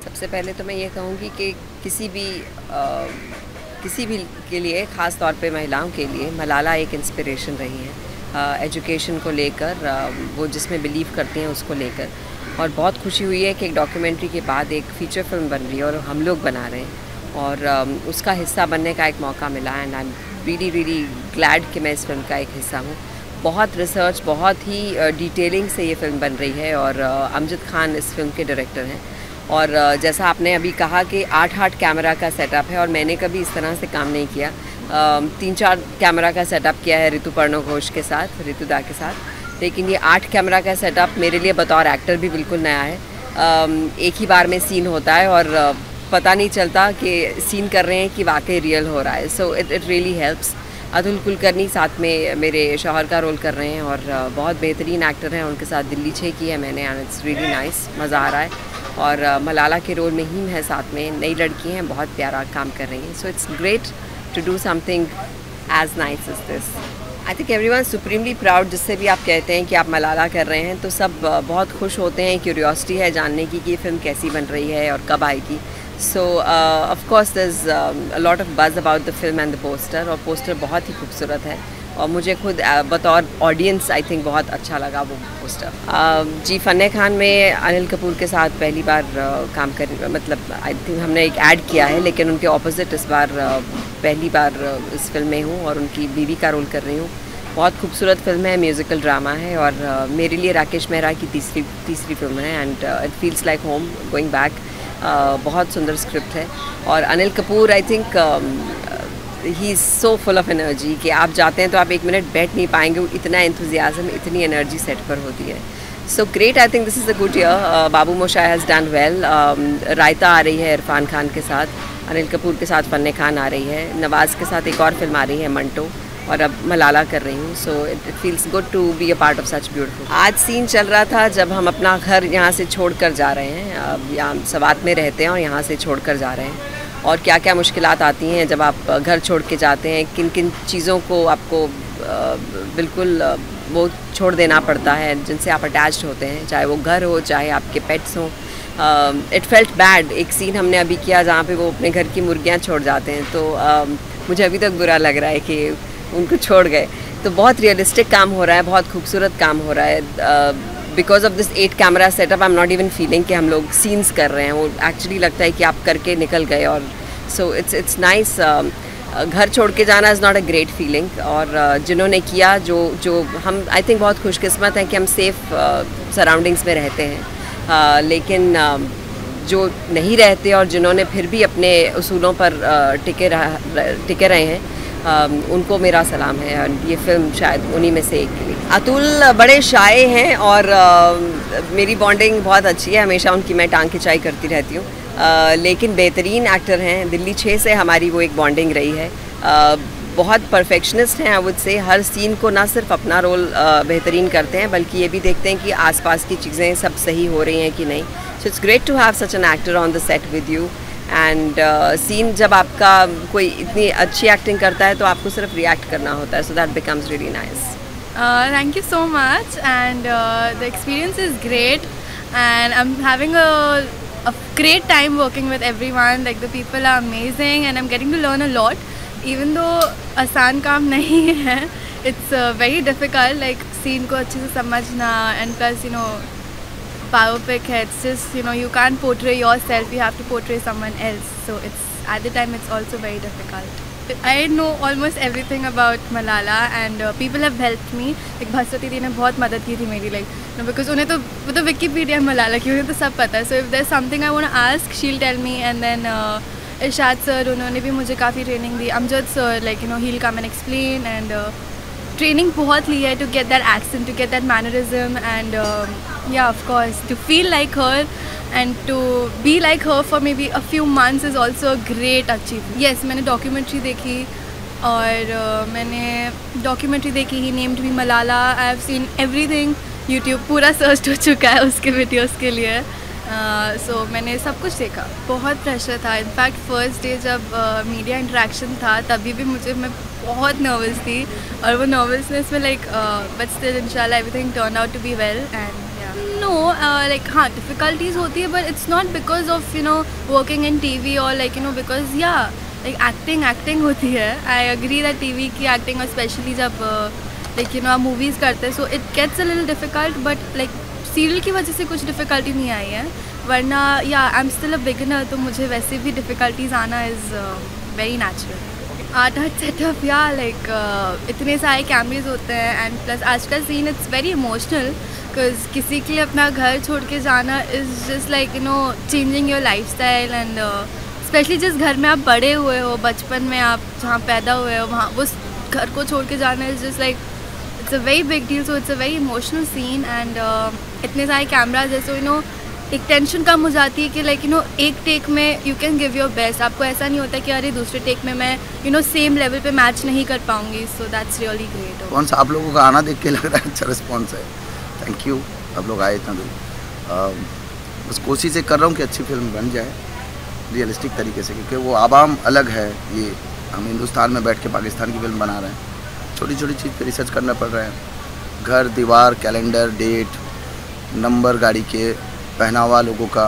सबसे पहले तो मैं ये कहूँगी कि किसी भी के लिए, ख़ास तौर पे महिलाओं के लिए मलाला एक इंस्पिरेशन रही है एजुकेशन को लेकर, वो जिसमें बिलीव करती हैं उसको लेकर। और बहुत खुशी हुई है कि एक डॉक्यूमेंट्री के बाद एक फ़ीचर फिल्म बन रही है और हम लोग बना रहे हैं और उसका हिस्सा बनने का एक मौका मिला and I am really glad कि मैं इस फिल्म का एक हिस्सा हूँ। बहुत रिसर्च, बहुत ही डिटेलिंग से ये फ़िल्म बन रही है और अमजद खान इस फिल्म के डायरेक्टर हैं। और जैसा आपने अभी कहा कि 8 कैमरा का सेटअप है और मैंने कभी इस तरह से काम नहीं किया। 3-4 कैमरा का सेटअप किया है ऋतुपर्णो घोष के साथ, ऋतुदा के साथ, लेकिन ये 8 कैमरा का सेटअप मेरे लिए बतौर एक्टर भी बिल्कुल नया है। एक ही बार में सीन होता है और पता नहीं चलता कि सीन कर रहे हैं कि वाकई रियल हो रहा है। So it really helps. Atul Kulkarni साथ में मेरे शौहर का रोल कर रहे हैं और बहुत बेहतरीन एक्टर हैं। उनके साथ दिल्ली 6 की है मैंने एंड इट्स रियली नाइस, मज़ा आ रहा है। और मलाला के रोल में ही है, साथ में नई लड़की हैं, बहुत प्यारा काम कर रही हैं। So it's great to do something as nice as this. I think everyone supremely proud. जिससे भी आप कहते हैं कि आप मलाला कर रहे हैं तो सब बहुत खुश होते हैं। क्यूरियोसिटी है जानने की कि ये फिल्म कैसी बन रही है और कब आएगी। So of course there is a lot of buzz about the film and the poster, और पोस्टर बहुत ही खूबसूरत है और मुझे खुद बतौर ऑडियंस आई थिंक बहुत अच्छा लगा वो पोस्टर। जी, फन्ने खान में अनिल कपूर के साथ पहली बार काम कर, मतलब आई थिंक हमने एक ऐड किया है, लेकिन उनके ऑपोजिट इस बार पहली बार इस फिल्म में हूँ और उनकी बीवी का रोल कर रही हूँ। बहुत खूबसूरत फिल्म है, म्यूज़िकल ड्रामा है और मेरे लिए राकेश मेहरा की तीसरी फिल्म है and it feels like home going back. बहुत सुंदर स्क्रिप्ट है और Anil Kapoor I think he is so full of energy कि आप जाते हैं तो आप 1 मिनट बैठ नहीं पाएंगे, इतना एंथुजियाज़म, इतनी एनर्जी सेट पर होती है। So great, I think this is a good year. बाबू मोशाय हैज़ डन वेल। रायता आ रही है इरफान खान के साथ, अनिल कपूर के साथ फन्ने खान आ रही है, नवाज़ के साथ एक और फिल्म आ रही है मंटो, और अब मलाला कर रही हूँ। So it feels good to be a part of such beautiful. आज सीन चल रहा था जब हम अपना घर यहाँ से छोड़ कर जा रहे हैं। अब यहाँ सवात में रहते हैं और यहाँ से छोड़ कर जा रहे हैं, और क्या क्या मुश्किलात आती हैं जब आप घर छोड़ के जाते हैं, किन किन चीज़ों को आपको बिल्कुल वो छोड़ देना पड़ता है जिनसे आप अटैच्ड होते हैं, चाहे वो घर हो चाहे आपके पेट्स हों। It felt bad. एक सीन हमने अभी किया जहाँ पे वो अपने घर की मुर्गियाँ छोड़ जाते हैं, तो मुझे अभी तक बुरा लग रहा है कि उनको छोड़ गए। तो बहुत रियलिस्टिक काम हो रहा है, बहुत खूबसूरत काम हो रहा है। Because of this 8 camera setup I am not even feeling कि हम लोग सीन्स कर रहे हैं, वो एक्चुअली लगता है कि आप करके निकल गए। और सो इट्स नाइस। घर छोड़ के जाना is not a great feeling, और जिन्होंने किया, जो हम आई थिंक बहुत खुशकिस्मत हैं कि हम सेफ़ सराउंडिंग्स में रहते हैं, लेकिन जो नहीं रहते और जिन्होंने फिर भी अपने उसूलों पर टिके रहे हैं, उनको मेरा सलाम है। और ये फिल्म शायद उन्हीं में से एक के लिए। अतुल बड़े शाये हैं और मेरी बॉन्डिंग बहुत अच्छी है, हमेशा उनकी मैं टांग खिंचाई करती रहती हूँ, लेकिन बेहतरीन एक्टर हैं। दिल्ली 6 से हमारी वो एक बॉन्डिंग रही है। बहुत परफेक्शनिस्ट हैं, I would say. Her scene को ना सिर्फ अपना रोल बेहतरीन करते हैं, बल्कि ये भी देखते हैं कि आसपास की चीज़ें सब सही हो रही हैं कि नहीं। So it's great to have such an actor on the set with you. And scene जब आपका कोई इतनी अच्छी एक्टिंग करता है तो आपको सिर्फ रिएक्ट करना होता है, so that becomes really nice. Thank you so much, and the experience is great, and I'm having a great time working with everyone. Like, the people are amazing and I'm getting to learn a lot, even though आसान काम नहीं है, it's very difficult, like scene को अच्छे से समझना, and plus you know biopic है, it's just you know you can't portray yourself, you have to portray someone else, so it's at the time it's also very difficult. I know almost everything about Malala and people have helped me. like Bhaswati दी ने बहुत मदद की थी मेरी, like you know, because उन्हें तो वो तो विकीपीडिया मलाला की, उन्हें तो सब पता है. So if there's something I want to ask, she'll tell me. And then Irshad sir, उन्होंने भी मुझे काफ़ी training the. Amjad sir, like you know he'll come and explain, and training बहुत ली है to get that accent, to get that mannerism, and yeah, of course, to feel like her and to be like her for maybe a few months is also a great achievement. Yes, मैंने documentary देखी, और मैंने documentary देखी, ही named me Malala. I have seen everything. YouTube पूरा search हो चुका है उसके वीडियोस के लिए. सो मैंने सब कुछ देखा, बहुत प्रेशर था। इनफैक्ट फर्स्ट डे जब मीडिया इंटरेक्शन था तभी भी मैं बहुत नर्वस थी, और वो नर्वसनेस में लाइक बट स्टिल इंशाल्लाह everything turn out to be well. And no like हाँ, डिफ़िकल्टीज़ होती है, but it's not because of working in TV और लाइक बिकॉज लाइक एक्टिंग होती है। आई एग्री दैट TV की एक्टिंग, और स्पेशली जब लाइक आप मूवीज़ करते हैं, so it gets a little difficult, but like serial की वजह से कुछ डिफ़िकल्टी नहीं आई है, वरना I am still a beginner, तो मुझे वैसे भी डिफ़िकल्टीज़ आना is very natural. Art setup like इतने सारे कैमरेज होते हैं, एंड प्लस आज का scene it's very emotional, because किसी के लिए अपना घर छोड़ के जाना is just like changing your life style, and specially जिस घर में आप बड़े हुए हो, बचपन में आप जहाँ पैदा हुए हो, वहाँ उस घर को छोड़ के जाना is just like it's a very big deal. So it's a very emotional scene, and इतने सारे कैमराज है, सो एक टेंशन कम हो जाती है कि लाइक एक टेक में you can give your best. आपको ऐसा नहीं होता कि अरे दूसरे टेक में मैं सेम लेवल पे मैच नहीं कर पाऊंगी। So that's really great. कौन सा आप लोगों का आना देख के लग रहा है अच्छा रिस्पॉन्स है, थैंक यू। आप लोग आए इतना दूर, बस कोशिश ये कर रहा हूँ कि अच्छी फिल्म बन जाए रियलिस्टिक तरीके से, क्योंकि वो आवाम अलग है, ये हम हिंदुस्तान में बैठ के पाकिस्तान की फिल्म बना रहे हैं। छोटी छोटी चीज़ पे रिसर्च करना पड़ रहा है, घर, दीवार, कैलेंडर, डेट, नंबर गाड़ी के, पहनावा लोगों का,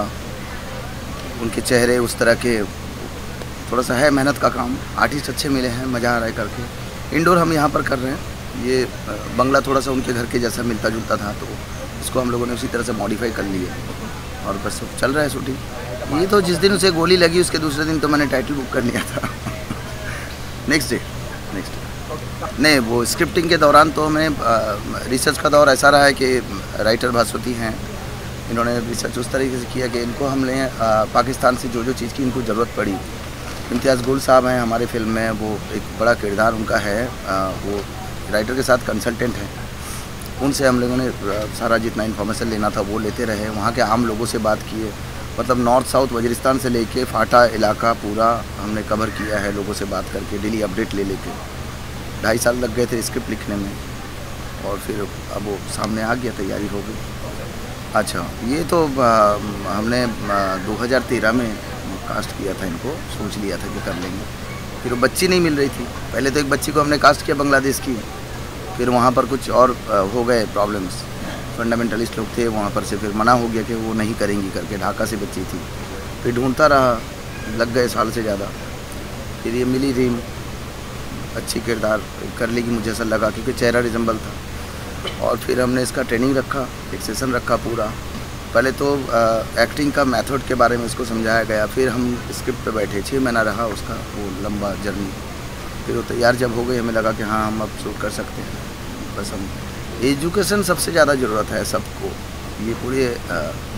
उनके चेहरे उस तरह के, थोड़ा सा है मेहनत का काम। आर्टिस्ट अच्छे मिले हैं, मज़ा आ रहा है करके। इंडोर हम यहाँ पर कर रहे हैं, ये बंगला थोड़ा सा उनके घर के जैसा मिलता जुलता था, तो इसको हम लोगों ने उसी तरह से मॉडिफाई कर लिया, और बस चल रहा है शूटिंग। ये तो जिस दिन उसे गोली लगी उसके दूसरे दिन तो मैंने टाइटल बुक कर लिया था। नेक्स्ट डे नहीं, वो स्क्रिप्टिंग के दौरान तो हमें रिसर्च का दौर ऐसा रहा है कि राइटर भास्वती हैं, इन्होंने रिसर्च उस तरीके से किया कि इनको हमने पाकिस्तान से जो चीज़ की इनको ज़रूरत पड़ी। इम्तियाज़ गुल साहब हैं हमारे फिल्म में, वो एक बड़ा किरदार उनका है, वो राइटर के साथ कंसल्टेंट हैं, उनसे हम लोगों ने सारा जितना इन्फॉर्मेशन लेना था वो लेते रहे। वहाँ के आम लोगों से बात किए, मतलब नॉर्थ साउथ वजीरिस्तान से लेके फाटा इलाका पूरा हमने कवर किया है, लोगों से बात करके, डेली अपडेट ले लेके। 2.5 साल लग गए थे स्क्रिप्ट लिखने में, और फिर अब वो सामने आ गया, तैयारी हो गई। अच्छा, ये तो हमने 2013 में कास्ट किया था, इनको सोच लिया था कि कर लेंगे, फिर वो बच्ची नहीं मिल रही थी। पहले तो एक बच्ची को हमने कास्ट किया बांग्लादेश की, फिर वहाँ पर कुछ और हो गए प्रॉब्लम्स, फंडामेंटलिस्ट लोग थे वहाँ पर से, फिर मना हो गया कि वो नहीं करेंगी करके। ढाका से बच्ची थी, फिर ढूंढता रहा, लग गए साल से ज़्यादा, फिर ये मिली रीम, अच्छी किरदार कर लेगी मुझे ऐसा लगा, क्योंकि चेहरा रिजम्बल था। और फिर हमने इसका ट्रेनिंग रखा, एक सेशन रखा पूरा। पहले तो एक्टिंग का मेथड के बारे में इसको समझाया गया, फिर हम स्क्रिप्ट पे बैठे, 6 महीना रहा उसका वो लंबा जर्नी। फिर वो तैयार जब हो गई, हमें लगा कि हाँ हम अब शूट कर सकते हैं। बस हम एजुकेशन सबसे ज़्यादा ज़रूरत है सबको, ये पूरी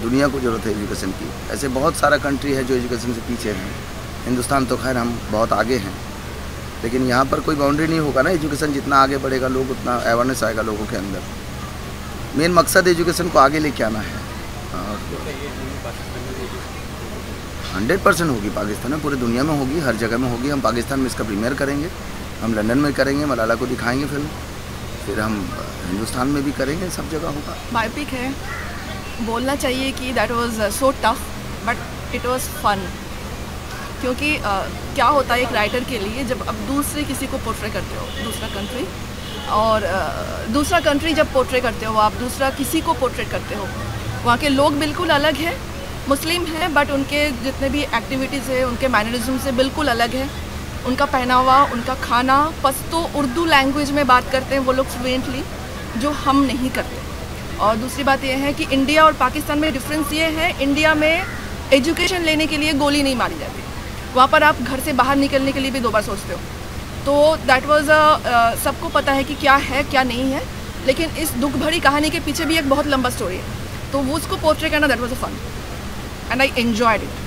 दुनिया को ज़रूरत है एजुकेशन की। ऐसे बहुत सारा कंट्री है जो एजुकेशन से पीछे हैं, हिंदुस्तान तो खैर हम बहुत आगे हैं, लेकिन यहाँ पर कोई बाउंड्री नहीं होगा ना। एजुकेशन जितना आगे बढ़ेगा लोग उतना अवेयरनेस आएगा लोगों के अंदर। मेन मकसद एजुकेशन को आगे लेके आना है। 100% होगी पाकिस्तान में, पूरी दुनिया में होगी, हर जगह में होगी। हम पाकिस्तान में इसका प्रीमियर करेंगे, हम लंदन में करेंगे, मलाला को दिखाएंगे फिल्म, फिर हम हिंदुस्तान में भी करेंगे, सब जगह होगा। बायोपिक है, बोलना चाहिए कि that was so tough but it was fun, क्योंकि क्या होता है एक राइटर के लिए जब अब दूसरे किसी को पोर्ट्रे करते हो, दूसरा कंट्री, और दूसरा कंट्री जब पोर्ट्रे करते हो, आप दूसरा किसी को पोर्ट्रेट करते हो, वहाँ के लोग बिल्कुल अलग हैं, मुस्लिम हैं बट उनके जितने भी एक्टिविटीज़ है उनके मैनरिज्म से बिल्कुल अलग है। उनका पहनावा, उनका खाना, पश्तो उर्दू लैंग्वेज में बात करते हैं वो लोग फ्लुएंटली, जो हम नहीं करते। और दूसरी बात यह है कि इंडिया और पाकिस्तान में डिफरेंस ये है, इंडिया में एजुकेशन लेने के लिए गोली नहीं मारी जाती, वहाँ पर आप घर से बाहर निकलने के लिए भी 2 बार सोचते हो। तो दैट वाज सबको पता है कि क्या है क्या नहीं है, लेकिन इस दुख भरी कहानी के पीछे भी एक बहुत लंबा स्टोरी है, तो वो उसको पोर्ट्रे करना that was a fun and I enjoyed it.